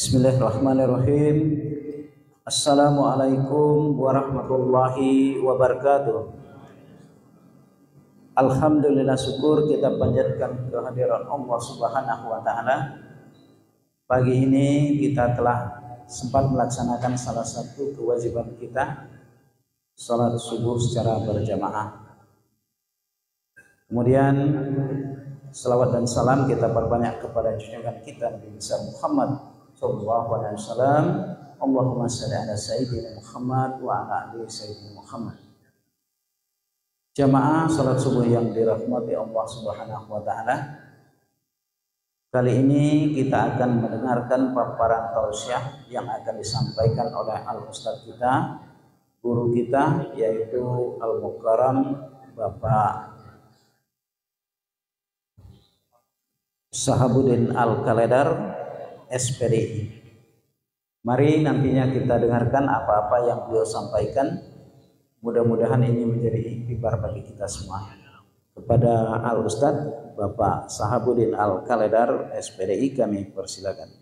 Bismillahirrahmanirrahim. Assalamualaikum warahmatullahi wabarakatuh. Alhamdulillah, syukur kita panjatkan kehadiran Allah Subhanahu wa taala. Pagi ini kita telah sempat melaksanakan salah satu kewajiban kita, salat subuh secara berjamaah. Kemudian salawat dan salam kita perbanyak kepada junjungan kita Nabi besar Muhammad sallallahu alaihi wasallam. Allahumma shalli ala sayyidina Muhammad wa ala ali sayyidina Muhammad. Jamaah salat subuh yang dirahmati Allah Subhanahu wa taala. Kali ini kita akan mendengarkan paparan tausiah yang akan disampaikan oleh al-ustaz kita, guru kita, yaitu Al-Mukarram Bapak Sahabuddin Al-Kaledar, SPDI. Mari nantinya kita dengarkan apa-apa yang beliau sampaikan. Mudah-mudahan ini menjadi iktibar bagi kita semua. Kepada Al-Ustaz Bapak Sahabuddin Al-Kaledar, SPDI, kami persilakan.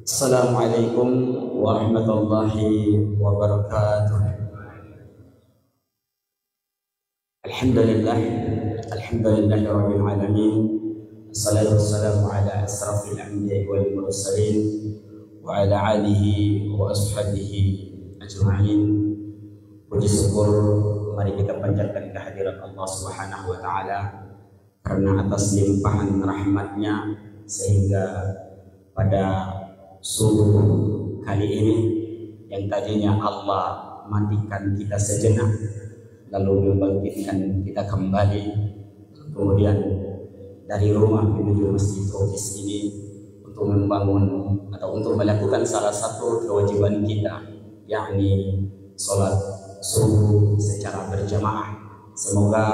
Assalamualaikum warahmatullahi wabarakatuh. Alhamdulillahi rabbil alamin. Assalatu wassalamu ala asrafil anbiya'i wal mursalin wa ala alihi wa ashabihi ajma'in. Puji syukur mari kita panjatkan kehadirat Allah Subhanahu wa taala karena atas limpahan rahmatnya sehingga pada subuh kali ini yang tadinya Allah matikan kita sejenak lalu membangkitkan kita kembali, kemudian dari rumah menuju Masjid Rokis ini untuk membangun atau untuk melakukan salah satu kewajiban kita, yakni sholat subuh secara berjamaah. Semoga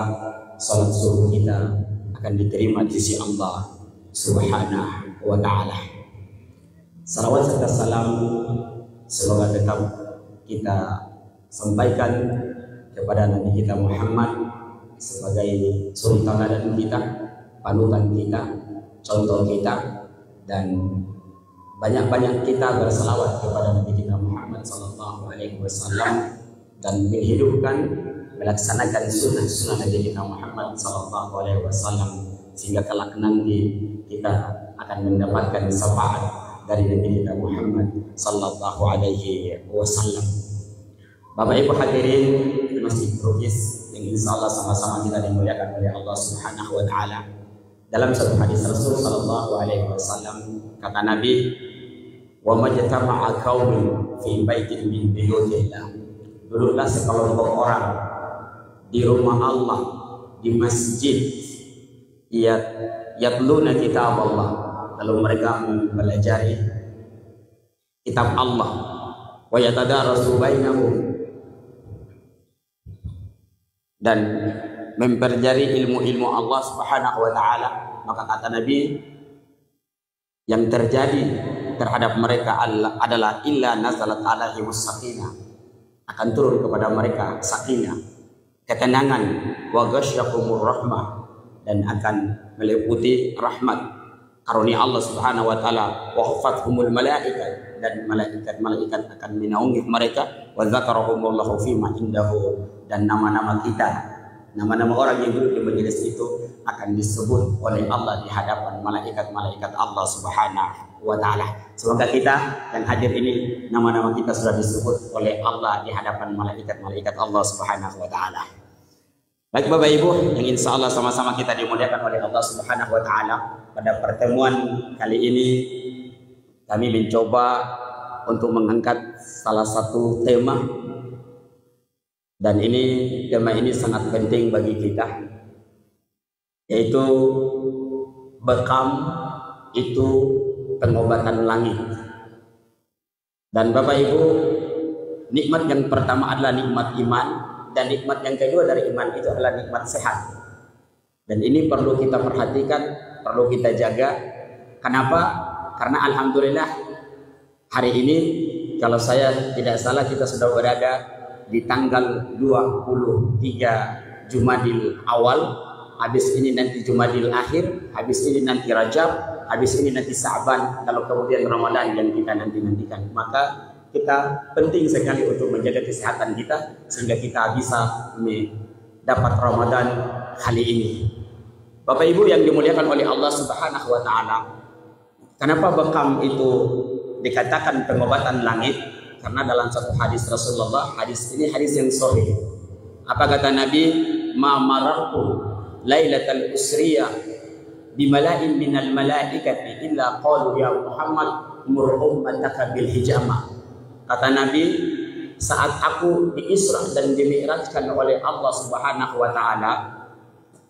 sholat subuh kita akan diterima di sisi Allah Subhanahu wa ta'ala. Salawat serta salam semoga tetap kita sampaikan kepada Nabi kita Muhammad sebagai suri tauladan kita, panutan kita, contoh kita, dan banyak-banyak kita bersalawat kepada Nabi kita Muhammad sallallahu alaihi wasallam dan menghidupkan, melaksanakan sunnah Nabi kita Muhammad sallallahu alaihi wasallam sehingga kelak nanti kita akan mendapatkan syafaat dari Nabi kita Muhammad sallallahu alaihi wasallam. Bapak Ibu hadirin di Masjid Rokis yang insyaallah sama-sama kita dimuliakan oleh Allah Subhanahu wa taala. Dalam satu hadis Rasul sallallahu alaihi wasallam kata Nabi, "Wa majtama'a qaumin fi baitin min buyutillah." Duduklah sekelompok orang di rumah Allah, di masjid, yatluna kitab Allah, lalu mereka mempelajari kitab Allah, wa yatadarasu bainahum, dan mempelajari ilmu-ilmu Allah Subhanahu wa taala. Maka kata Nabi, yang terjadi terhadap mereka adalah illa nazalat alaihimus sakinah, akan turun kepada mereka sakinah, ketenangan, wa ghasyyakumur rahmah, dan akan meliputi rahmat karunia Allah Subhanahu wa taala, wa khafathumul malaikat, dan malaikat akan menaungi mereka, wa dzakarahumullahu fima indahu, dan nama-nama kita, nama-nama orang yang duduk di majelis itu akan disebut oleh Allah di hadapan malaikat-malaikat Allah Subhanahu wa taala. Semoga kita yang hadir ini nama-nama kita sudah disebut oleh Allah di hadapan malaikat-malaikat Allah Subhanahu wa taala. Baik Bapak Ibu yang insya Allah sama-sama kita dimuliakan oleh Allah Subhanahu wa ta'ala. Pada pertemuan kali ini kami mencoba untuk mengangkat salah satu tema, dan tema ini sangat penting bagi kita, yaitu bekam itu pengobatan langit. Dan Bapak Ibu, nikmat yang pertama adalah nikmat iman, dan nikmat yang kedua dari iman itu adalah nikmat sehat. Dan ini perlu kita perhatikan, perlu kita jaga. Kenapa? Karena alhamdulillah hari ini kalau saya tidak salah kita sudah berada di tanggal 23 Jumadil Awal. Habis ini nanti Jumadil Akhir, habis ini nanti Rajab, habis ini nanti Sa'ban, kalau kemudian Ramadan yang kita nantikan. Maka kita penting sekali untuk menjaga kesehatan kita sehingga kita bisa dapat Ramadan kali ini. Bapak Ibu yang dimuliakan oleh Allah Subhanahu wa taala. Kenapa bekam itu dikatakan pengobatan langit? Karena dalam satu hadis Rasulullah, hadis ini hadis yang sahih. Apa kata Nabi? Ma marartu lailatal usriyah bimala'in minal malaikati illa qalu ya Muhammad mur ummataka bil hijama. Kata Nabi, saat aku diisra dan dimi'rajkan oleh Allah Subhanahu wa taala,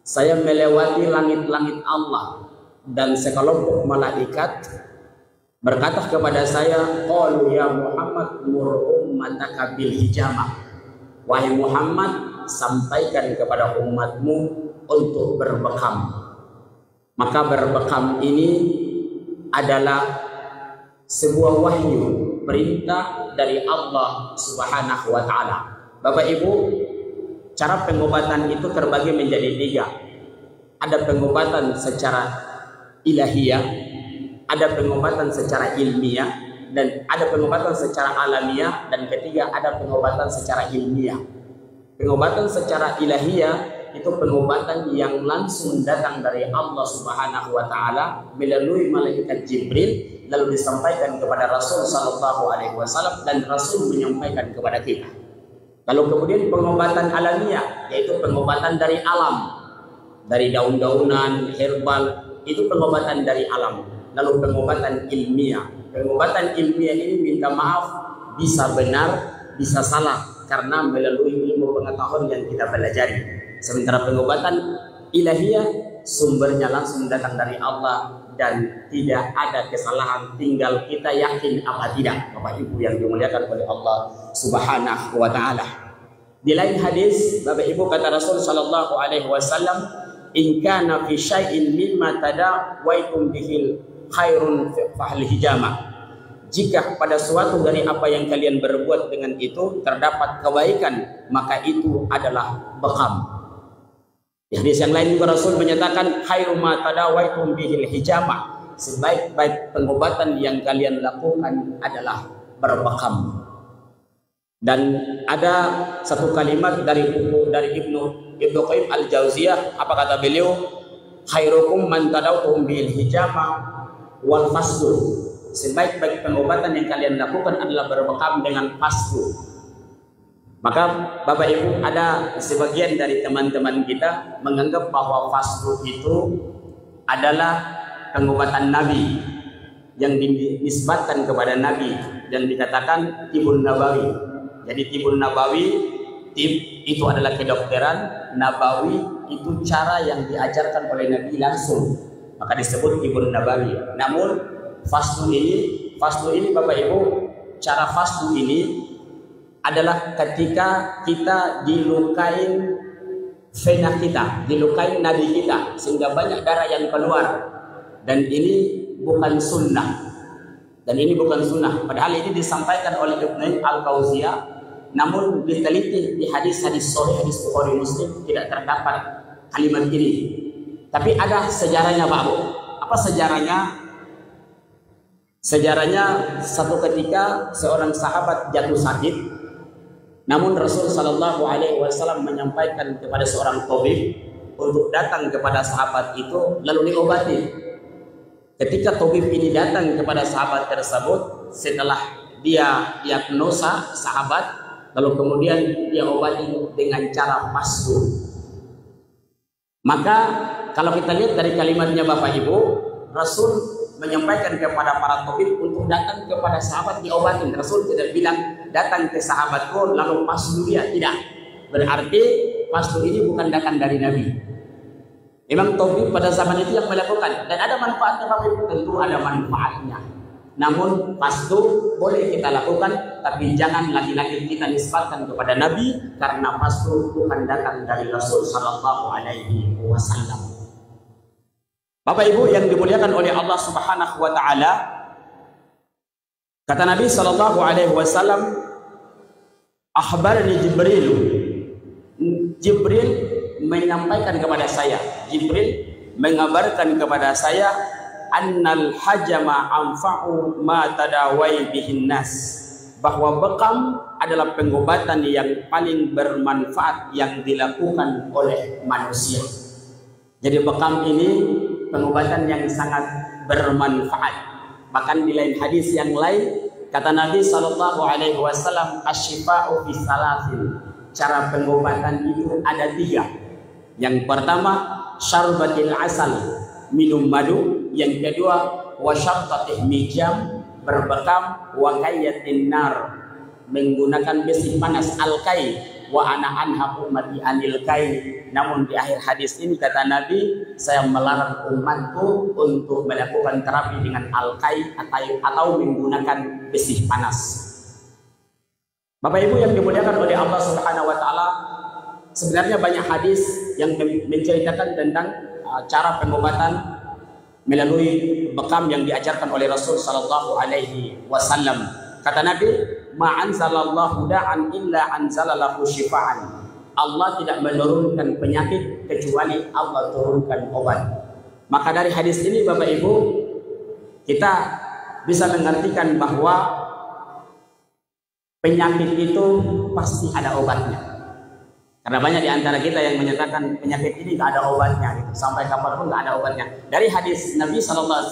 saya melewati langit-langit Allah dan sekelompok malaikat berkata kepada saya, qalu ya Muhammad mur ummataka bil hijama. Wahai Muhammad, sampaikan kepada umatmu untuk berbekam. Maka berbekam ini adalah sebuah wahyu, perintah dari Allah Subhanahu wa taala. Bapak Ibu, cara pengobatan itu terbagi menjadi 3. Ada pengobatan secara ilahiyah, ada pengobatan secara ilmiah, dan ada pengobatan secara alamiah, dan ketiga ada pengobatan secara ilmiah. Pengobatan secara ilahiyah itu pengobatan yang langsung datang dari Allah Subhanahu wa taala melalui malaikat Jibril, lalu disampaikan kepada Rasul sallallahu alaihi wasallam dan Rasul menyampaikan kepada kita. Lalu kemudian pengobatan alamiah yaitu pengobatan dari alam, dari daun-daunan, herbal, itu pengobatan dari alam. Lalu pengobatan ilmiah. Pengobatan ilmiah ini minta maaf bisa benar, bisa salah karena melalui ilmu pengetahuan yang kita pelajari. Sementara pengobatan ilahiyah sumbernya langsung datang dari Allah dan tidak ada kesalahan, tinggal kita yakin apa tidak. Bapak Ibu yang dimuliakan oleh Allah Subhanahu wa taala. Di lain hadis, Bapak Ibu, kata Rasul sallallahu alaihi wasallam, "In kana fi syai'in mimma tadawaitum bihil khairun fahal hijama." Jika pada suatu dari apa yang kalian berbuat dengan itu terdapat kebaikan, maka itu adalah bekam. Di hadis yang lain juga Rasul menyatakan khairu ma tadawaitum bihil hijama, sebaik-baik pengobatan yang kalian lakukan adalah berbekam. Dan ada satu kalimat dari Ibnu Qayyim Al-Jauziyah, apa kata beliau? Khairukum man tadawtum bihil hijama wal fasdu. Sebaik-baik pengobatan yang kalian lakukan adalah berbekam dengan fasdu. Maka Bapak Ibu, ada sebagian dari teman-teman kita menganggap bahwa fasdu itu adalah pengobatan Nabi yang dinisbatkan kepada Nabi dan dikatakan tibun nabawi. Jadi tibun nabawi, tib itu adalah kedokteran, nabawi itu cara yang diajarkan oleh Nabi langsung, maka disebut tibun nabawi. Namun fasdu ini Bapak Ibu, cara fasdu ini adalah ketika kita dilukain vena kita, dilukain nadi kita sehingga banyak darah yang keluar, dan ini bukan sunnah. Padahal ini disampaikan oleh Ibnu Al-Qauziyah, namun diteliti di hadis-hadis sahih, hadis Bukhari Muslim tidak terdapat kalimat ini. Tapi ada sejarahnya Pak Bu. Apa sejarahnya? Sejarahnya satu ketika seorang sahabat jatuh sakit. Namun Rasul sallallahu alaihi wasallam menyampaikan kepada seorang tabib untuk datang kepada sahabat itu lalu diobati. Ketika tabib ini datang kepada sahabat tersebut, setelah dia diagnosa sahabat, lalu kemudian dia obati dengan cara fasdu. Maka kalau kita lihat dari kalimatnya Bapak Ibu, Rasul menyampaikan kepada para tabib untuk datang kepada sahabat diobatin. Rasul tidak bilang datang ke sahabatku lalu fasdu dia, tidak. Berarti fasdu ini bukan datang dari Nabi. Memang tabib pada zaman itu yang melakukan, dan ada manfaatnya Bapak Ibu, tentu ada manfaatnya. Namun pastu boleh kita lakukan, tapi jangan lagi-lagi kita nisbatkan kepada Nabi, karena pastu bukan datang dari Rasul Sallallahu Alaihi Wasallam. Bapak Ibu yang dimuliakan oleh Allah Subhanahu Wa Taala, kata Nabi Sallallahu Alaihi Wasallam, akhbarani Jibril menyampaikan kepada saya, Jibril mengabarkan kepada saya, annal hajama anfa'u ma tadawai bihin nas, bahwa bekam adalah pengobatan yang paling bermanfaat yang dilakukan oleh manusia. Jadi bekam ini pengobatan yang sangat bermanfaat. Bahkan di lain hadis yang lain kata Nabi Sallallahu Alaihi Wasallam, asyifa'u fi salasin, cara pengobatan itu ada 3. Yang pertama syarbatil asal, minum madu. Yang kedua wasyartatih mijam, berbekam, wa kayyatin nar, menggunakan besi panas, al-kai, wa ana anha ummati anil kai. Namun di akhir hadis ini kata Nabi, saya melarang umatku untuk melakukan terapi dengan al-kai atau menggunakan besi panas. Bapak Ibu yang dimuliakan oleh Allah Subhanahu Wa Taala, sebenarnya banyak hadis yang menceritakan tentang cara pengobatan melalui bekam yang diajarkan oleh Rasul Sallallahu Alaihi Wasallam. Kata Nabi, ma'anzalallahu da'an illa anzalalahu syifa'an. Allah tidak menurunkan penyakit kecuali Allah turunkan obat. Maka dari hadis ini Bapak Ibu, kita bisa mengartikan bahwa penyakit itu pasti ada obatnya. Karena banyak di antara kita yang menyatakan penyakit ini tidak ada obatnya, gitu. Sampai kapanpun tidak ada obatnya. Dari hadis Nabi SAW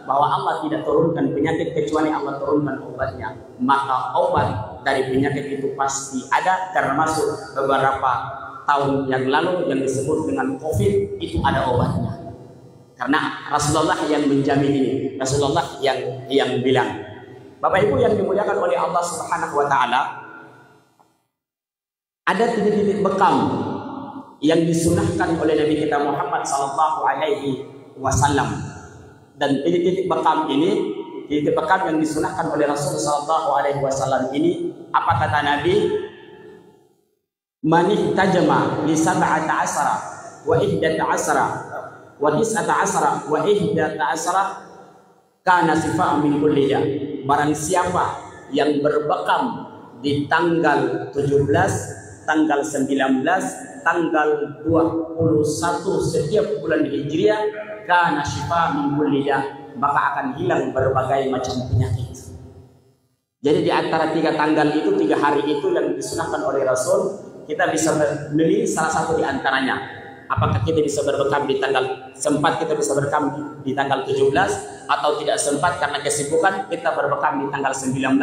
bahwa Allah tidak turunkan penyakit kecuali Allah turunkan obatnya. Maka obat dari penyakit itu pasti ada, termasuk beberapa tahun yang lalu yang disebut dengan COVID itu ada obatnya. Karena Rasulullah yang menjamin ini, Rasulullah yang bilang. Bapak Ibu yang dimuliakan oleh Allah Subhanahu Wa Taala, ada titik-titik bekam yang disunahkan oleh Nabi kita Muhammad Sallallahu Alaihi Wasallam, dan titik-titik bekam ini, titik bekam yang disunahkan oleh Rasul Sallallahu Alaihi Wasallam ini, apa kata Nabi? Manih tajama li sab'ata asara wa ihdata asara wa tis'ata asara wa ihdata asara kana sifa'un min kulli da. Barang siapa yang berbekam di tanggal 17, tanggal 19, tanggal 21 setiap bulan Hijriah, kana syifa min kulli da, maka akan hilang berbagai macam penyakit. Jadi di antara 3 tanggal itu, 3 hari itu yang disunahkan oleh Rasul, kita bisa memilih salah satu di antaranya. Apakah kita bisa berbekam di tanggal sempat, kita bisa berbekam di tanggal 17, atau tidak sempat karena kesibukan kita berbekam di tanggal 19.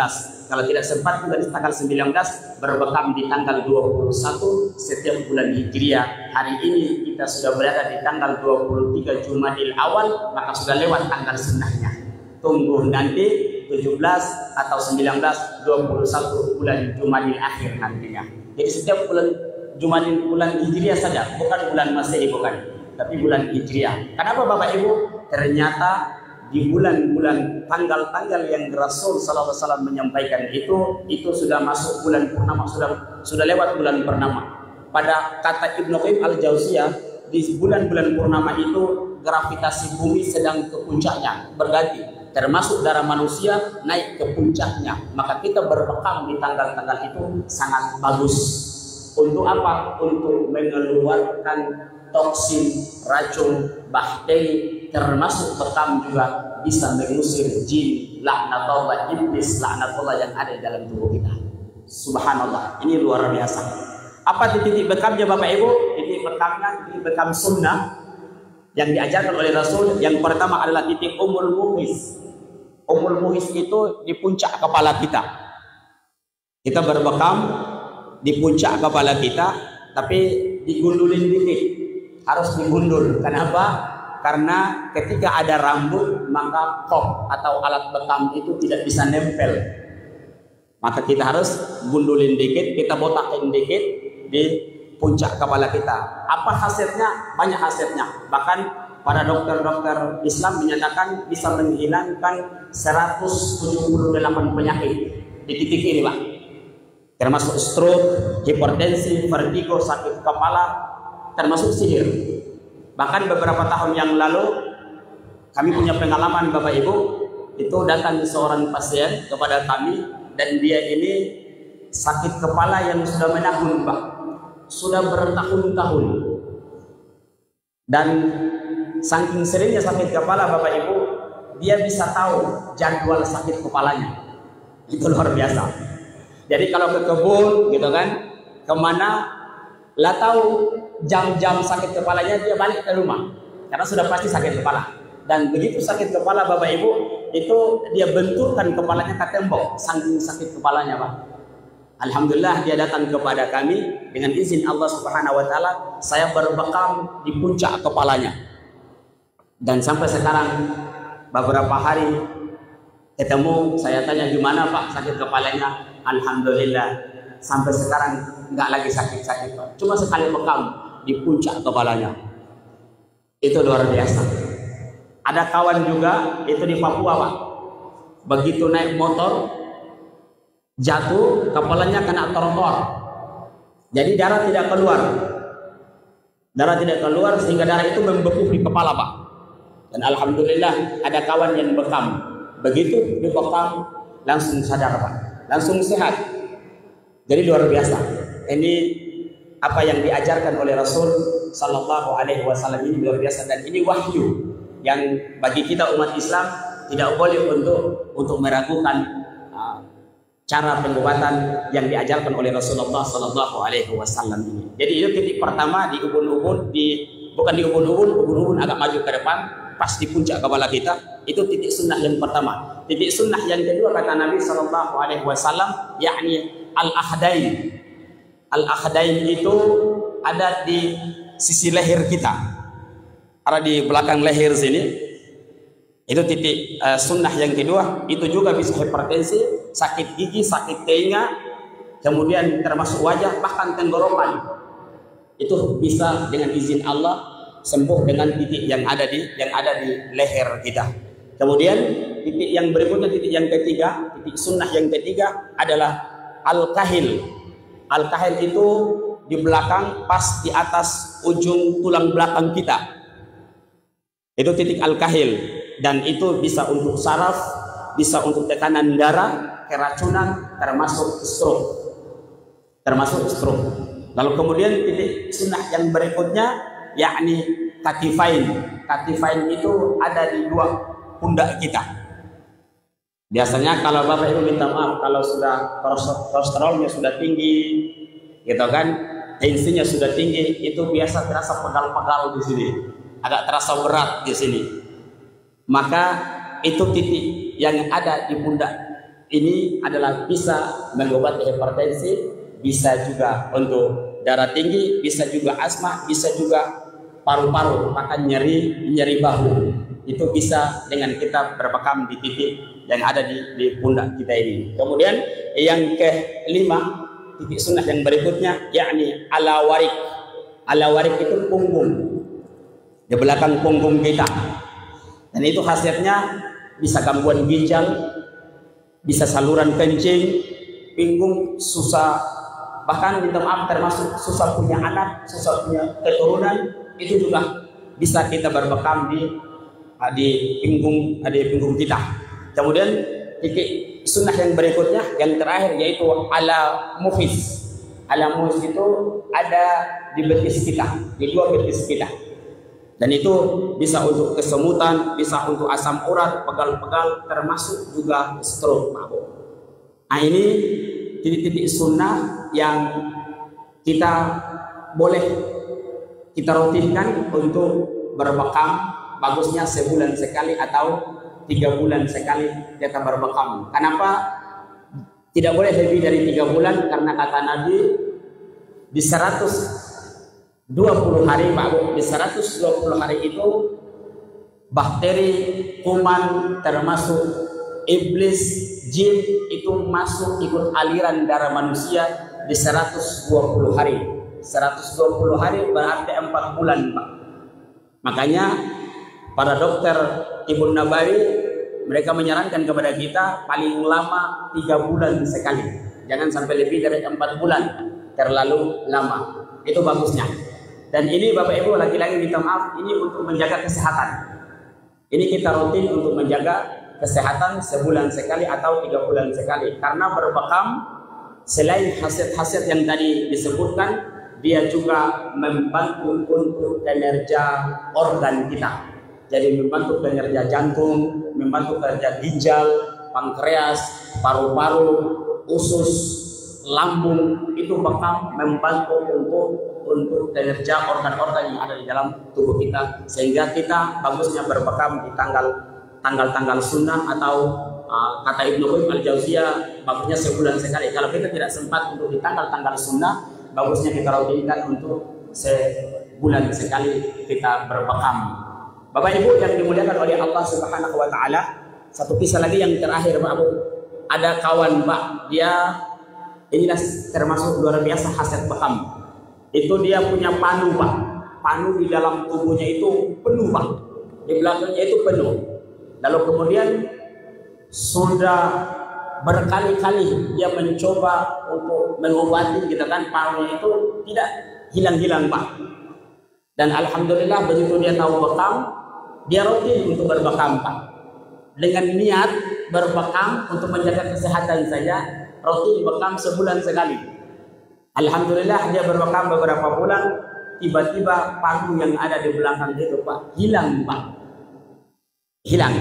Kalau tidak sempat juga di tanggal 19, berbekam di tanggal 21 setiap bulan Hijriah. Hari ini kita sudah berada di tanggal 23 Jumadil Awal, maka sudah lewat tanggal sunnahnya. Tunggu nanti 17 atau 19, 21 bulan Jumadil Akhir nantinya. Jadi setiap bulan Hijriah saja, bukan bulan Masehi, bukan, tapi bulan Hijriah. Kenapa Bapak Ibu? Ternyata di bulan-bulan tanggal-tanggal yang Rasul Sallallahu Alaihi Wasallam menyampaikan itu sudah masuk bulan purnama, sudah lewat bulan purnama. Pada kata Ibnu Qayyim Al-Jauziyah, di bulan-bulan purnama itu gravitasi bumi sedang ke puncaknya, berganti, termasuk darah manusia naik ke puncaknya. Maka kita berbekam di tanggal-tanggal itu sangat bagus. Untuk apa? Untuk mengeluarkan toksin, racun, bakteri, termasuk bekam juga bisa mengusir jin, laknatullah, iblis, laknatullah yang ada di dalam tubuh kita. Subhanallah, ini luar biasa. Apa titik bekamnya Bapak Ibu? Titik bekamnya, titik bekam sunnah yang diajarkan oleh Rasul. Yang pertama adalah titik umul muhis. Umul muhis itu di puncak kepala kita. Kita berbekam di puncak kepala kita, tapi digundulin dikit, harus digundul. Kenapa? Karena ketika ada rambut, maka kop atau alat bekam itu tidak bisa nempel. Maka kita harus gundulin dikit, kita botakin dikit di puncak kepala kita. Apa hasilnya? Banyak hasilnya. Bahkan para dokter-dokter Islam menyatakan bisa menghilangkan 178 penyakit di titik ini, Pak. Termasuk stroke, hipertensi, vertigo, sakit kepala, termasuk sihir. Bahkan beberapa tahun yang lalu kami punya pengalaman, Bapak Ibu, itu datang seorang pasien kepada kami dan dia ini sakit kepala yang sudah menahun, Pak. Sudah bertahun-tahun. Dan saking seringnya sakit kepala, Bapak Ibu, dia bisa tahu jadwal sakit kepalanya. Itu luar biasa. Jadi kalau ke kebun gitu kan, kemana lah tahu jam-jam sakit kepalanya, dia balik ke rumah karena sudah pasti sakit kepala. Dan begitu sakit kepala, Bapak Ibu, itu dia benturkan kepalanya ke tembok saking sakit kepalanya, Pak. Alhamdulillah dia datang kepada kami dengan izin Allah Subhanahu wa taala, saya berbekam di puncak kepalanya. Dan sampai sekarang beberapa hari ketemu, saya tanya gimana Pak sakit kepalanya. Alhamdulillah sampai sekarang nggak lagi sakit-sakit, Pak. Cuma sekali bekam di puncak kepalanya. Itu luar biasa. Ada kawan juga itu di Papua, Pak. Begitu naik motor jatuh, kepalanya kena trotoar. Jadi darah tidak keluar. Darah tidak keluar sehingga darah itu membeku di kepala, Pak. Dan alhamdulillah ada kawan yang bekam. Begitu dibekam langsung sadar, Pak. Langsung sehat. Jadi luar biasa. Ini apa yang diajarkan oleh Rasul Sallallahu Alaihi Wasallam ini luar biasa, dan ini wahyu yang bagi kita umat Islam tidak boleh untuk meragukan cara pengobatan yang diajarkan oleh Rasulullah Sallallahu Alaihi Wasallam ini. Jadi itu titik pertama di ubun-ubun, bukan di ubun-ubun agak maju ke depan. Pas di puncak kepala kita, itu titik sunnah yang pertama. Titik sunnah yang kedua kata Nabi Sallallahu Alaihi Wasallam, yakni al-ahdain. Al-ahdain itu ada di sisi leher kita, ada di belakang leher sini. Itu titik sunnah yang kedua. Itu juga bisa hipertensi, sakit gigi, sakit telinga, kemudian termasuk wajah, bahkan tenggorokan. Itu bisa dengan izin Allah sembuh dengan titik yang ada di leher kita. Kemudian titik yang berikutnya, titik yang ketiga, titik sunnah yang ketiga adalah al-kahil. Al-kahil itu di belakang, pas di atas ujung tulang belakang kita. Itu titik al-kahil, dan itu bisa untuk saraf, bisa untuk tekanan darah, keracunan, termasuk stroke. Lalu kemudian titik sunnah yang berikutnya yakni katifain. Katifain itu ada di dua pundak kita. Biasanya kalau Bapak Ibu minta maaf, kalau sudah kolesterolnya sudah tinggi, gitu kan, tensinya sudah tinggi, itu biasa terasa pegal-pegal di sini, agak terasa berat di sini. Maka itu titik yang ada di pundak ini adalah bisa mengobati hipertensi, bisa juga untuk darah tinggi, bisa juga asma, bisa juga paru-paru, bahkan nyeri bahu. Itu bisa dengan kita berbekam di titik yang ada di pundak kita ini. Kemudian yang kelima, titik sunnah yang berikutnya yakni ala-warik. Ala-warik itu punggung, di belakang punggung kita. Dan itu khasiatnya bisa gangguan ginjal, bisa saluran kencing, pinggung, susah, bahkan minta maaf termasuk susah punya anak, susah punya keturunan, itu juga bisa kita berbekam di pinggung kita. Kemudian titik sunnah yang berikutnya, yang terakhir, yaitu ala muhis. Ala muhis itu ada di betis kita, di dua betis kita. Dan itu bisa untuk kesemutan, bisa untuk asam urat, pegal-pegal, termasuk juga stroke, Pak. Nah, ini titik-titik sunnah yang kita boleh kita rutinkan untuk berbekam. Bagusnya sebulan sekali atau 3 bulan sekali kita berbekam. Kenapa tidak boleh lebih dari 3 bulan? Karena kata Nabi di 120 hari, Pak Bu, di 120 hari itu bakteri, kuman, termasuk iblis, jin itu masuk ikut aliran darah manusia di 120 hari. 120 hari berarti 4 bulan, Pak. Makanya Para dokter Tibbun Nabawi mereka menyarankan kepada kita paling lama 3 bulan sekali. Jangan sampai lebih dari 4 bulan, terlalu lama. Itu bagusnya. Dan ini Bapak Ibu lagi-lagi minta maaf, ini untuk menjaga kesehatan. Ini kita rutin untuk menjaga kesehatan sebulan sekali atau 3 bulan sekali. Karena berbekam selain khasiat-khasiat yang tadi disebutkan, dia juga membantu untuk kinerja organ kita. Jadi membantu kinerja jantung, membantu kinerja ginjal, pankreas, paru-paru, usus, lambung. Itu bekam membantu untuk kinerja organ-organ yang ada di dalam tubuh kita, sehingga kita bagusnya berbekam di tanggal-tanggal sunnah atau kata Ibnu Qayyim al-Jauziyah bagusnya sebulan sekali. Kalau kita tidak sempat untuk di tanggal-tanggal sunnah, bagusnya kita rutinkan untuk sebulan sekali kita berbekam. Bapak Ibu yang dimuliakan oleh Allah Subhanahu wa taala, satu kisah lagi yang terakhir Pak Abu. Ada kawan Pak, dia inilah termasuk luar biasa khasiat bekam. Itu dia punya panu Pak. Panu di dalam tubuhnya itu penuh Pak. Di belakangnya itu penuh. Lalu kemudian sudah berkali-kali dia mencoba untuk mengobati kita kan, panunya itu tidak hilang-hilang Pak. Dan alhamdulillah begitu dia tahu bekam, dia rutin untuk berbekam Pak. Dengan niat berbekam untuk menjaga kesehatan saja, rutin bekam sebulan sekali. Alhamdulillah dia berbekam beberapa bulan, tiba-tiba panu yang ada di belakang itu Pak hilang Pak. Hilang.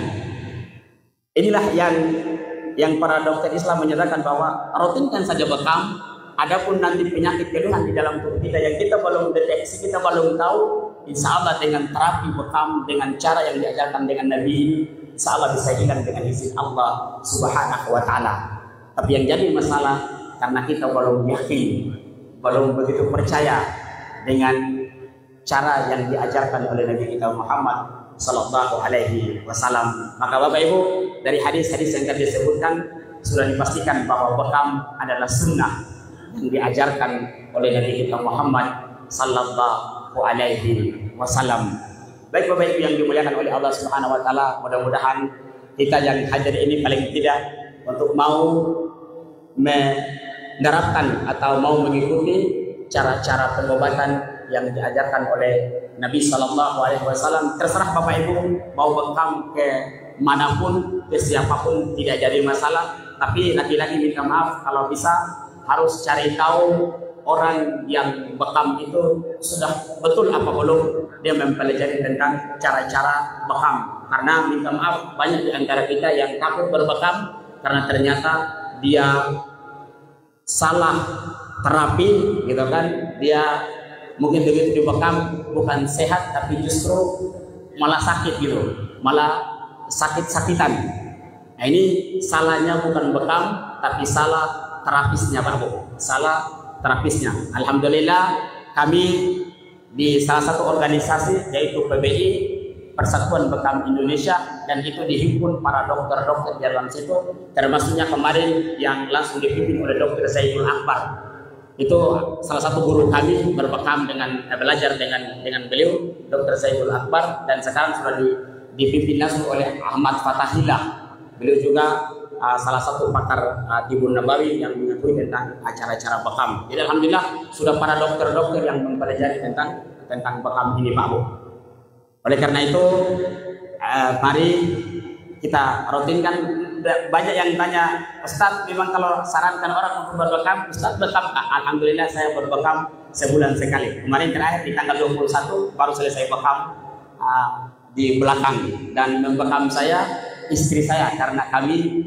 Inilah yang para dokter Islam menyatakan bahwa rutinkan saja bekam. Adapun nanti penyakit keluhan di dalam tubuh kita yang kita belum deteksi, kita belum tahu, insya Allah dengan terapi bekam, dengan cara yang diajarkan dengan Nabi ini, insya Allah bisa hilang dengan izin Allah Subhanahu wa taala. Tapi yang jadi masalah karena kita belum yakin, belum begitu percaya dengan cara yang diajarkan oleh Nabi kita Muhammad sallallahu alaihi wasallam. Maka Bapak Ibu, dari hadis-hadis yang tadi disebutkan sudah dipastikan bahwa bekam adalah sunnah yang diajarkan oleh Nabi kita Muhammad sallallahu alaihi wasallam. Baik Bapak Ibu yang dimuliakan oleh Allah Subhanahu wa taala, mudah-mudahan kita yang hadir ini paling tidak untuk mau menerapkan atau mau mengikuti cara-cara pengobatan yang diajarkan oleh Nabi sallallahu alaihi wasallam. Terserah Bapak Ibu mau bekam ke manapun, ke siapapun tidak jadi masalah, tapi lagi-lagi minta maaf kalau bisa harus cari tahu orang yang bekam itu sudah betul apa belum dia mempelajari tentang cara-cara bekam. Karena minta maaf banyak di antara kita yang takut berbekam karena ternyata dia salah terapi gitu kan. Dia mungkin begitu dibekam bukan sehat tapi justru malah sakit gitu, malah sakit-sakitan. Nah ini salahnya bukan bekam tapi salah terapisnya Pak Bu, salah terapisnya. Alhamdulillah kami di salah satu organisasi yaitu PBI, Persatuan Bekam Indonesia, dan itu dihimpun para dokter-dokter di dalam situ, termasuknya kemarin yang langsung dipimpin oleh Dr. Zaidul Akbar. Itu salah satu guru kami berbekam dengan belajar dengan beliau Dr. Zaidul Akbar, dan sekarang sudah dipimpin langsung oleh Ahmad Fatahillah. Beliau juga salah satu pakar Tibbun Nabawi yang mengetahui tentang acara-acara bekam. Jadi alhamdulillah sudah para dokter-dokter yang mempelajari tentang bekam ini Pak Bu. Oleh karena itu mari kita rutinkan. Banyak yang tanya, Ustaz memang kalau sarankan orang untuk berbekam, Ustaz bekam? Alhamdulillah saya berbekam sebulan sekali. Kemarin terakhir di tanggal 21 baru selesai bekam di belakang, dan membekam saya istri saya karena kami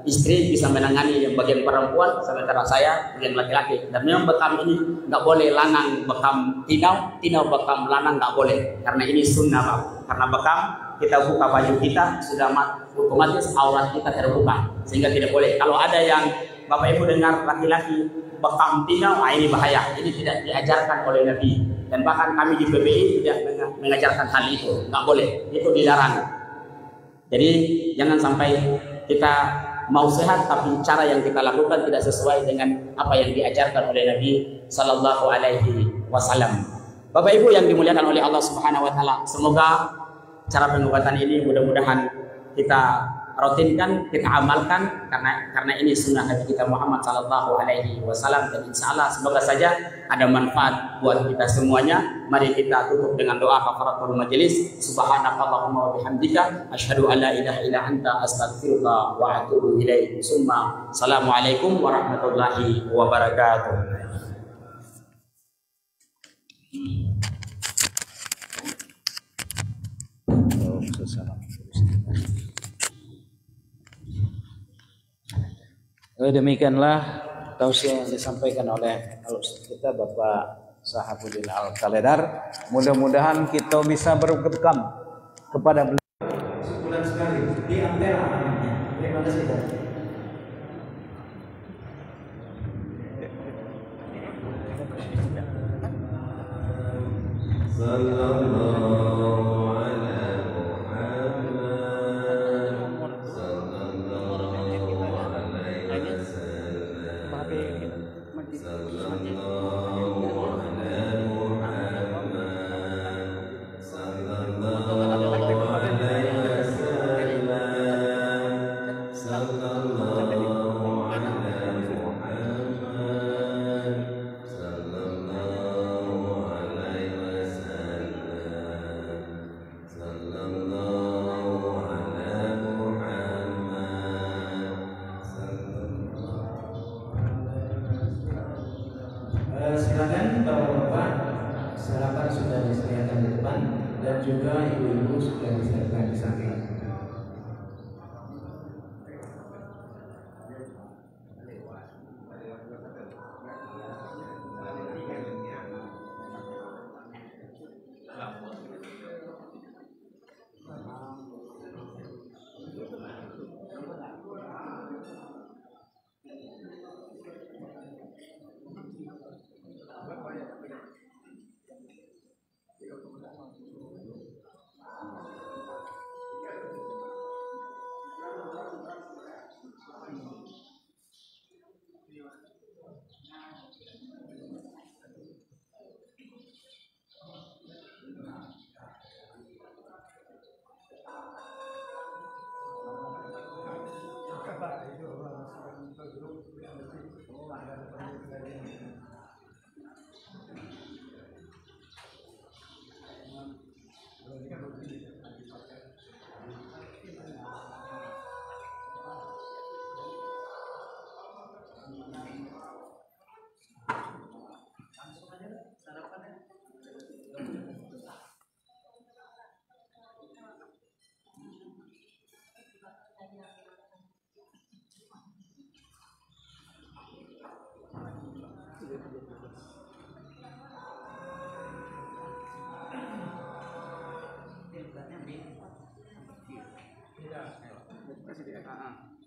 istri bisa menangani yang bagian perempuan sementara saya bagian laki-laki. Dan memang bekam ini nggak boleh lanang bekam tinau bekam lanang nggak boleh, karena ini sunnah Pak. Karena bekam kita buka baju kita sudah otomatis aurat kita terbuka, sehingga tidak boleh. Kalau ada yang Bapak Ibu dengar laki-laki bekam tinau, ini bahaya. Ini tidak diajarkan oleh Nabi, dan bahkan kami di PBI tidak mengajarkan hal itu. Nggak boleh, itu dilarang. Jadi jangan sampai kita mau sehat tapi cara yang kita lakukan tidak sesuai dengan apa yang diajarkan oleh Nabi Sallallahu Alaihi Wasallam. Bapak Ibu yang dimuliakan oleh Allah Subhanahu Wa Taala, semoga cara pengobatan ini mudah-mudahan kita rutinkan, kita amalkan karena ini sunnah Nabi kita Muhammad sallallahu alaihi wasallam, dan insyaallah semoga saja ada manfaat buat kita semuanya. Mari kita tutup dengan doa kafaratul majelis. Subhanakallahumma wa bihamdika asyhadu an la ilaha illa anta astaghfiruka wa atubu ilaik. Summa assalamualaikum warahmatullahi wabarakatuh. Demikianlah tausiah yang disampaikan oleh Al-Ustaz kita Bapak Sahabuddin Al-Kaledar. Mudah-mudahan kita bisa berbekam kepada beliau. Sebulan sekali di Ampera namanya. Terima kasih. Silakan bapak-bapak, sarapan sudah disediakan di depan dan juga ibu-ibu sudah disediakan di samping. Tidak.